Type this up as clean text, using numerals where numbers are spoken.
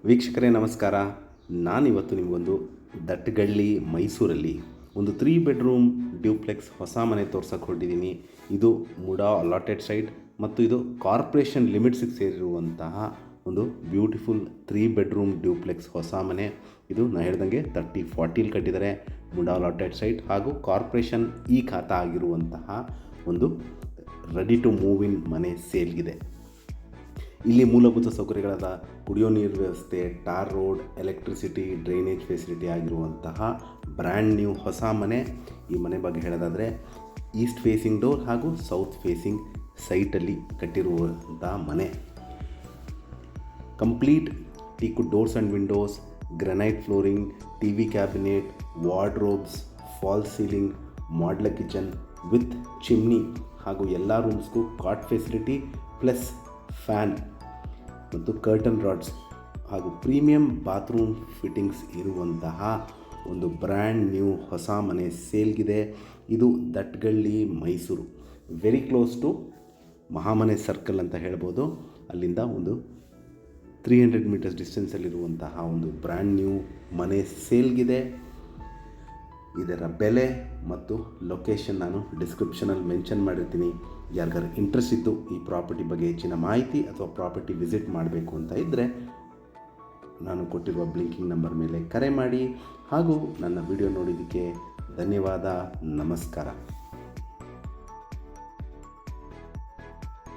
ವೀಕ್ಷಕರೇ ನಮಸ್ಕಾರ. ನಾನಿವತ್ತು ನಿಮಗೊಂದು ದಟ್ಟಗಳ್ಳಿ ಮೈಸೂರಲ್ಲಿ ಒಂದು 3 ಬೆಡ್ರೂಮ್ ಡ್ಯೂಪ್ಲೆಕ್ಸ್ ಹೊಸ ಮನೆ ತೋರ್ಸಕ್ಕೆ ಹೊರಟಿದ್ದೀನಿ. ಇದು ಮುಡಾ ಅಲಾಟೆಡ್ ಸೈಟ್ ಮತ್ತು ಇದು ಕಾರ್ಪೊರೇಷನ್ ಲಿಮಿಟ್ಸಿಗೆ ಸೇರಿರುವಂತಹ ಒಂದು ಬ್ಯೂಟಿಫುಲ್ 3 ಬೆಡ್ರೂಮ್ ಡ್ಯೂಪ್ಲೆಕ್ಸ್ ಹೊಸ ಮನೆ. ಇದು ನಾನು ಹೇಳ್ದಂಗೆ 30-40 ಕಟ್ಟಿದ್ದಾರೆ. ಮುಡಾ ಅಲಾಟೆಡ್ ಸೈಟ್ ಹಾಗೂ ಕಾರ್ಪೊರೇಷನ್ ಈ ಖಾತಾ ಆಗಿರುವಂತಹ ಒಂದು ರೆಡಿ ಟು ಮೂವ್ ಇನ್ ಮನೆ ಸೇಲ್ಗಿದೆ. ಇಲ್ಲಿ ಮೂಲಭೂತ ಸೌಕರ್ಯಗಳಾದ ಕುಡಿಯೋ ನೀರು ವ್ಯವಸ್ಥೆ, tar road, electricity, drainage facility ಆಗಿರುವಂತಹ ಬ್ರ್ಯಾಂಡ್ ನ್ಯೂ ಹೊಸ ಮನೆ. ಈ ಮನೆ ಬಗ್ಗೆ ಹೇಳೋದಾದರೆ ಈಸ್ಟ್ ಫೇಸಿಂಗ್ ಡೋರ್ ಹಾಗೂ ಸೌತ್ ಫೇಸಿಂಗ್ ಸೈಟಲ್ಲಿ ಕಟ್ಟಿರುವಂತಹ ಮನೆ. Complete teak doors and windows, granite flooring, TV cabinet, wardrobes, fall ceiling, modular kitchen with chimney ಹಾಗೂ ಎಲ್ಲ ರೂಮ್ಸ್ಗೂ ಕಾಟ್ ಫೆಸಿಲಿಟಿ ಪ್ಲಸ್ ಫ್ಯಾನ್ ಮತ್ತು ಕರ್ಟನ್ ರಾಡ್ಸ್ ಹಾಗೂ ಪ್ರೀಮಿಯಂ ಬಾತ್ರೂಮ್ ಫಿಟ್ಟಿಂಗ್ಸ್ ಇರುವಂತಹ ಒಂದು ಬ್ರ್ಯಾಂಡ್ ನ್ಯೂ ಹೊಸ ಮನೆ ಸೇಲ್ಗಿದೆ. ಇದು Dattagalli Mysuru, very close to Mahamane circle ಅಂತ ಹೇಳ್ಬೋದು. ಅಲ್ಲಿಂದ ಒಂದು 300 ಮೀಟರ್ಸ್ ಡಿಸ್ಟೆನ್ಸಲ್ಲಿರುವಂತಹ ಒಂದು ಬ್ರ್ಯಾಂಡ್ ನ್ಯೂ ಮನೆ ಸೇಲ್ಗಿದೆ. ಇದರ ಬೆಲೆ ಮತ್ತು ಲೊಕೇಶನ್ ನಾನು ಡಿಸ್ಕ್ರಿಪ್ಷನಲ್ಲಿ ಮೆನ್ಷನ್ ಮಾಡಿರ್ತೀನಿ. ಯಾರಿಗಾರು ಇಂಟ್ರೆಸ್ಟ್ ಇದ್ದು ಈ ಪ್ರಾಪರ್ಟಿ ಬಗ್ಗೆ ಹೆಚ್ಚಿನ ಮಾಹಿತಿ ಅಥವಾ ಪ್ರಾಪರ್ಟಿ ವಿಸಿಟ್ ಮಾಡಬೇಕು ಅಂತ ಇದ್ದರೆ ನಾನು ಕೊಟ್ಟಿರುವ ಬ್ಲಿಂಕಿಂಗ್ ನಂಬರ್ ಮೇಲೆ ಕರೆ ಮಾಡಿ. ಹಾಗೂ ನನ್ನ ವಿಡಿಯೋ ನೋಡಿದ್ದಕ್ಕೆ ಧನ್ಯವಾದ. ನಮಸ್ಕಾರ.